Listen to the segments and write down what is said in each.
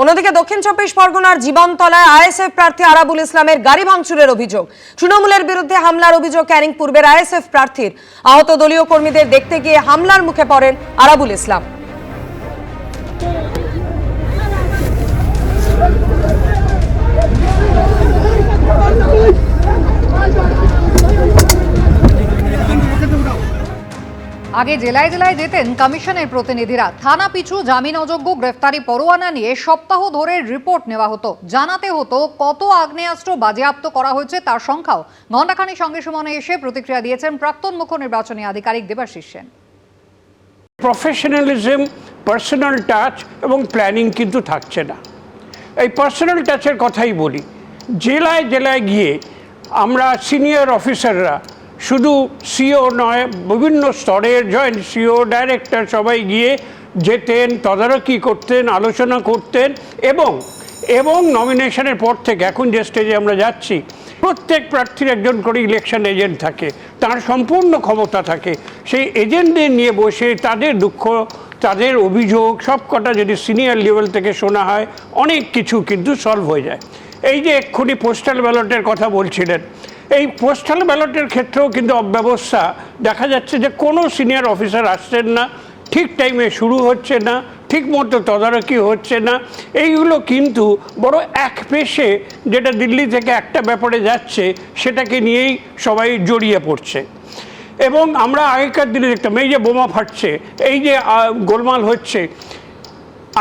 অন্যদিকে দক্ষিণ চব্বিশ পরগনার জীবনতলায় আইএসএফ প্রার্থী আরাবুল ইসলামের গাড়ি ভাঙচুরের অভিযোগ। তৃণমূলের বিরুদ্ধে হামলার অভিযোগ ক্যানিং পূর্বের আইএসএফ প্রার্থীর। আহত দলীয় কর্মীদের দেখতে গিয়ে হামলার মুখে পড়েন আরাবুল ইসলাম। আগে জেলায় জেলায় যেতেন কমিশনের প্রতিনিধিরা। থানা পিছু জামিন অযোগ্য গ্রেফতারি পরোয়ানা নিয়ে সপ্তাহ ধরে রিপোর্ট নেওয়া হতো, জানাতে হতো কত আগ্নেয়াস্ত্র বাজেয়াপ্ত করা হয়েছে তার সংখ্যাও। ঘণ্টাখানি সঙ্গে সমানে এসে প্রতিক্রিয়া দিয়েছেন প্রাক্তন মুখ্য নির্বাচনী আধিকারিক Debashis Sen. Professionalism, personal touch এবং প্ল্যানিং কিন্তু থাকছে না। এই পার্সোনাল টাচের কথাই বলি। জেলায় জেলায় গিয়ে আমরা সিনিয়র অফিসাররা, শুধু সিও নয়, বিভিন্ন স্তরের জয়েন্ট সিও, ডাইরেক্টর সবাই গিয়ে যেতেন, তদারকি করতেন, আলোচনা করতেন এবং নমিনেশনের পর থেকে এখন যে স্টেজে আমরা যাচ্ছি, প্রত্যেক প্রার্থীর একজন করে ইলেকশন এজেন্ট থাকে, তার সম্পূর্ণ ক্ষমতা থাকে। সেই এজেন্টদের নিয়ে বসে তাদের দুঃখ, তাদের অভিযোগ সব কটা যদি সিনিয়র লেভেল থেকে শোনা হয়, অনেক কিছু কিন্তু সলভ হয়ে যায়। এই যে এক্ষুনি পোস্টাল ব্যালটের কথা বলছিলেন, এই পোস্টাল ব্যালটের ক্ষেত্রেও কিন্তু অব্যবস্থা দেখা যাচ্ছে যে কোনো সিনিয়র অফিসার আসছেন না, ঠিক টাইমে শুরু হচ্ছে না, ঠিক মতো তদারকি হচ্ছে না। এইগুলো কিন্তু বড় এক পেশে, যেটা দিল্লি থেকে একটা ব্যাপারে যাচ্ছে সেটাকে নিয়েই সবাই জড়িয়ে পড়ছে। এবং আমরা আগেকার দিনে দেখতাম এই যে বোমা ফাটছে, এই যে গোলমাল হচ্ছে,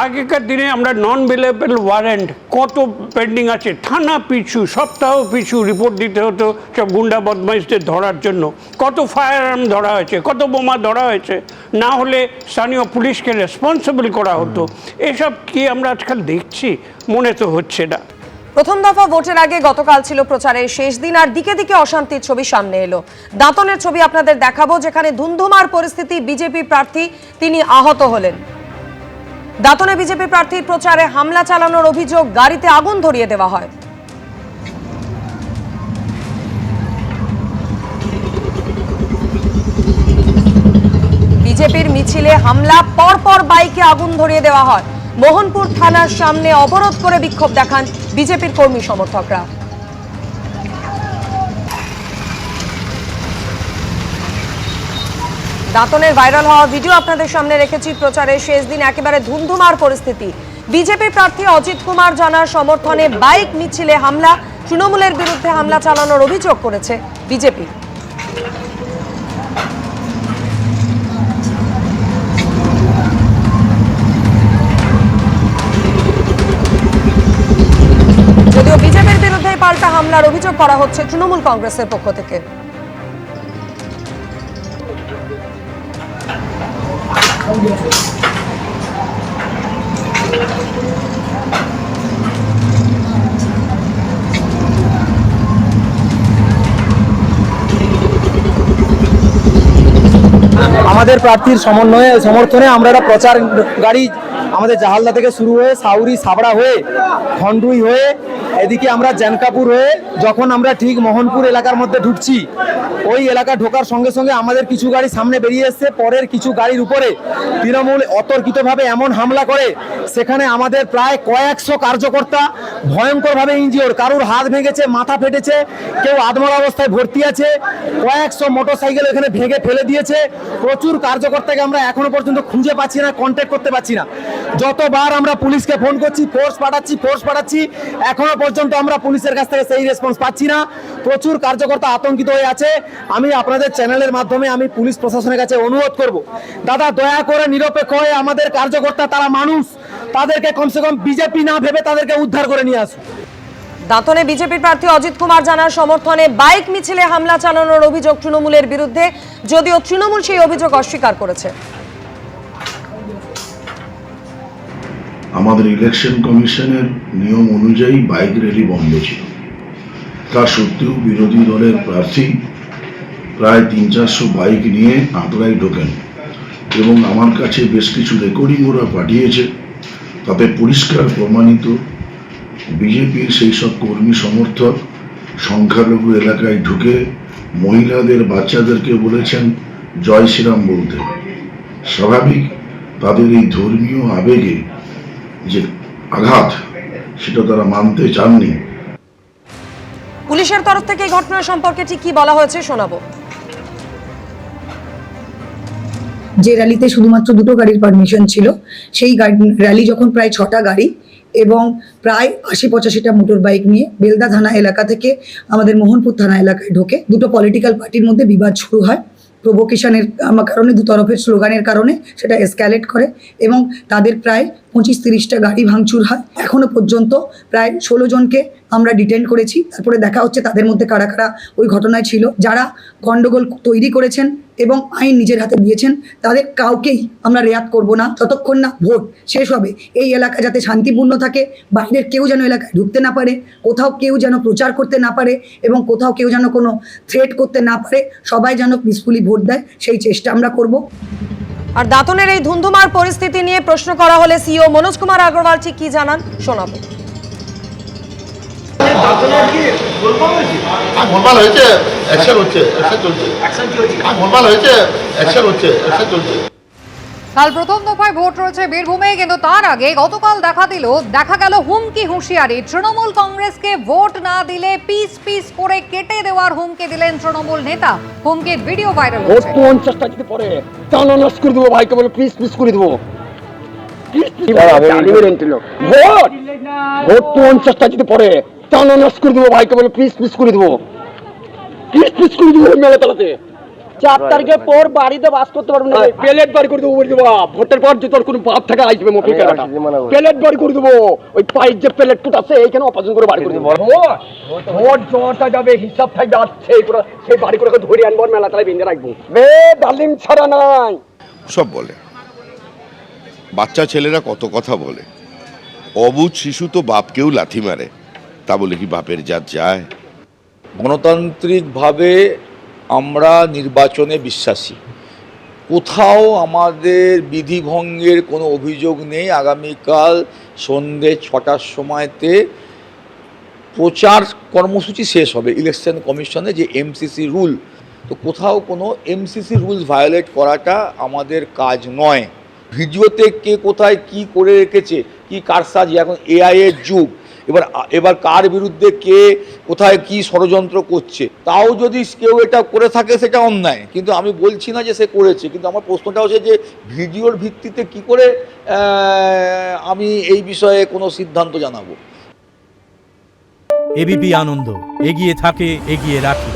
আগেকার দিনে আমরা নন বেলেবল ওয়ারেন্ট কত পেন্ডিং আছে, থানা পিছু সপ্তাহ পিছু রিপোর্ট দিতে হতো সব গুন্ডা বদমাইশদের ধরার জন্য। কত ফায়ার আর্ম ধরা হয়েছে, কত বোমা ধরা হয়েছে, না হলে স্থানীয় পুলিশকে রেসপন্সিবল করা হতো। এসব কি আমরা আজকাল দেখছি? মনে তো হচ্ছে না। প্রথম দফা ভোটের আগে গতকাল ছিল প্রচারের শেষ দিন, আর দিকে দিকে অশান্তির ছবি সামনে এলো। দাঁতনের ছবি আপনাদের দেখাবো, যেখানে ধুন্ধুমার পরিস্থিতি। বিজেপি প্রার্থী তিনি আহত হলেন। দাঁতনে বিজেপি প্রার্থীর প্রচারে হামলা চালানোর অভিযোগ, গাড়িতে আগুন ধরিয়ে দেওয়া হয়। বিজেপির মিছিলে হামলা, পরপর বাইকে আগুন ধরিয়ে দেওয়া হয়। মোহনপুর থানার সামনে অবরোধ করে বিক্ষোভ দেখান বিজেপির কর্মী সমর্থকরা। দাঁতনের ভাইরাল হওয়া ভিডিও আপনাদের সামনে রেখেছি। প্রচারের শেষ দিন, একেবারে ধুন্ধুমার পরিস্থিতি। বিজেপি প্রার্থী অজিত কুমার জানার সমর্থনে বাইক মিছিলে হামলা। তৃণমূলের বিরুদ্ধে হামলা চালানোর অভিযোগ করেছে বিজেপি। যদিও বিজেপির বিরুদ্ধে পাল্টা হামলার অভিযোগ করা হচ্ছে তৃণমূল কংগ্রেসের পক্ষ থেকে। আমাদের প্রার্থীর সমর্থনে আমরা একটা প্রচার গাড়ি আমাদের জাহালদা থেকে শুরু হয়ে সাউরি সাবড়া হয়ে খন্ডুই হয়ে এদিকে আমরা জানকাপুর হয়ে যখন আমরা ঠিক মোহনপুর এলাকার মধ্যে ঢুকছি, ওই এলাকা ঢোকার সঙ্গে সঙ্গে আমাদের কিছু গাড়ি সামনে বেরিয়ে এসছে। পরের কিছু গাড়ির উপরে তৃণমূল অতর্কিতভাবে এমন হামলা করে, সেখানে আমাদের প্রায় কয়েকশো কার্যকর্তা ভয়ঙ্করভাবে ইনজিওর, কারুর হাত ভেঙেছে, মাথা ফেটেছে, কেউ আধমরা অবস্থায় ভর্তি আছে, কয়েকশো মোটরসাইকেল এখানে ভেঙে ফেলে দিয়েছে। প্রচুর কার্যকর্তাকে আমরা এখনো পর্যন্ত খুঁজে পাচ্ছি না, কন্ট্যাক্ট করতে পারছি না। যতবার আমরা পুলিশকে ফোন করছি, ফোর্স পাঠাচ্ছি, এখনো পর্যন্ত আমরা পুলিশের কাছ থেকে সেই রেসপন্স পাচ্ছি না। প্রচুর কার্যকর্তা আতঙ্কিত হয়ে আছে। আমি আপনাদের চ্যানেলের মাধ্যমে আমি পুলিশ প্রশাসনের কাছে অনুরোধ করব, দাদা দয়া করে নিরপেক্ষ হয়ে আমাদের কার্যকর্তা, তারা মানুষ, তাদেরকে কমসে কম বিজেপি না ভেবে তাদেরকে উদ্ধার করে নিয়ে আসুন। দাঁতনে বিজেপির প্রার্থী অজিত কুমার জানার সমর্থনে বাইক মিছিলে হামলা চালানোর অভিযোগ তৃণমূলের বিরুদ্ধে, যদিও তৃণমূল সেই অভিযোগ অস্বীকার করেছে। আমাদের ইলেকশন কমিশনের নিয়ম অনুযায়ী বাইক র্যালি বন্ধ ছিল। তা সত্ত্বেও বিরোধী দলের প্রার্থী প্রায় 300-400 বাইক নিয়ে আঁতরায় ঢোকেন এবং আমার কাছে বেশ কিছু রেকর্ডিং ওরা পাঠিয়েছে। তাতে পরিষ্কার প্রমাণিত বিজেপির সেই সব কর্মী সমর্থক সংখ্যালঘু এলাকায় ঢুকে মহিলাদের, বাচ্চাদেরকে বলেছেন জয় শ্রীরাম বলতে। স্বাভাবিক তাদের এই ধর্মীয় আবেগে যে আঘাত, সেটা তারা মানতে চাননি। পুলিশের তরফ থেকে এই ঘটনা সম্পর্কে ঠিক কি বলা হয়েছে শোনাবো। যে র্যালিতে শুধুমাত্র দুটো গাড়ির পারমিশন ছিল, সেই র্যালি যখন প্রায় 6টা গাড়ি এবং প্রায় 80-85টা মোটর বাইক নিয়ে বেলদা থানা এলাকা থেকে আমাদের মোহনপুর থানা এলাকায় ঢোকে, দুটো পলিটিক্যাল পার্টির মধ্যে বিবাদ শুরু হয়। প্রভোকেশনের কারণে, দু তরফের স্লোগানের কারণে সেটা এসক্যালেট করে এবং তাদের প্রায় 25-30টা গাড়ি ভাঙচুর হয়। এখনো পর্যন্ত প্রায় 16 জনকে আমরা ডিটেন করেছি। তারপরে দেখা হচ্ছে তাদের মধ্যে কারা কারা ওই ঘটনায় ছিল, যারা গন্ডগোল তৈরি করেছেন এবং আইন নিজের হাতে দিয়েছেন, তাদের কাউকেই আমরা রেয়াত করব না যতক্ষণ না ভোট শেষ হবে। এই এলাকা যাতে শান্তিপূর্ণ থাকে, বাইরের কেউ যেন এলাকায় ঢুকতে না পারে, কোথাও কেউ যেন প্রচার করতে না পারে এবং কোথাও কেউ যেন কোনো থ্রেট করতে না পারে, সবাই যেন পিসফুলি ভোট দেয়, সেই চেষ্টা আমরা করব। আর দাঁতনের এই ধুন্ধুমার পরিস্থিতি নিয়ে প্রশ্ন করা হলে সিও মনোজ কুমার আগরওয়াল ঠিক কি জানান শোনাবো। গোলমাল হয়েছে, অ্যাকশন হচ্ছে, অ্যাকশন চলছে, গোলমাল হয়েছে, অ্যাকশন হচ্ছে, অ্যাকশন চলছে। কাল প্রথম দফায় ভোট রয়েছে বীরভূমে, কিন্তু তার আগে গতকাল দেখা গেল হুমকি হুঁশিয়ারি। তৃণমূল কংগ্রেসকে ভোট না দিলে পিস পিস করে কেটে দেওয়ার হুমকি দিলেন তৃণমূল নেতা। হুমকির ভিডিও ভাইরাল হচ্ছে। 50টা যদি পরে টানানাস করে দেবো, ভাইকে বলে পিস পিস করে দেবো। ভোট 50টা যদি পরে টানানাস করে দেবো, ভাইকে বলে পিস পিস করে দেবো, পিস পিস করে দেবো মেলা তালাতে। 4 তারিখের পর বাড়িতে বাস করতে পারবো না, প্লেট বাড়ি করে দেবো, বলে দেবো ভোটের পর যদি তোর কোনো বাপ থাকে আসবে মফিক এলাকা, প্লেট বাড়ি করে দেবো। ওই পাইপ যে প্লেট টুট আছে এইখানে অপারেশন করে বাড়ি করে দেবো। ভোট জমাটা যাবে, হিসাব থাকবে, আর সেই বাড়ি করে ধরে আনবো, মেলা তালায় বেঁধে রাখবো। বে ডালিম ছাড়া নাই সব বলে। বাচ্চা ছেলেরা কত কথা বলে, অবুঝ শিশু তো বাপকেও লাথি মারে, তা বলে কি বাপের জাত যায়? গণতান্ত্রিকভাবে আমরা নির্বাচনে বিশ্বাসী, কোথাও আমাদের বিধিভঙ্গের কোনো অভিযোগ নেই। আগামীকাল সন্ধ্যে 6টার সময়তে প্রচার কর্মসূচি শেষ হবে ইলেকশন কমিশনে যে এমসিসি রুল, তো কোথাও কোনো এমসিসি রুলস ভায়োলেট করাটা আমাদের কাজ নয়। ভিডিওতে কে কোথায় কি করে রেখেছে, কি কারসাজি, এখন এআই এর যুগ, এবার কার বিরুদ্ধে কে কোথায় কি ষড়যন্ত্র করছে, তাও যদি কেউ এটা করে থাকে সেটা অন্যায়, কিন্তু আমি বলছি না যে সে করেছে। কিন্তু আমার প্রশ্নটা হচ্ছে যে ভিডিওর ভিত্তিতে কি করে আমি এই বিষয়ে কোনো সিদ্ধান্ত জানাবো। এবিপি আনন্দ এগিয়ে থাকে, এগিয়ে রাখে।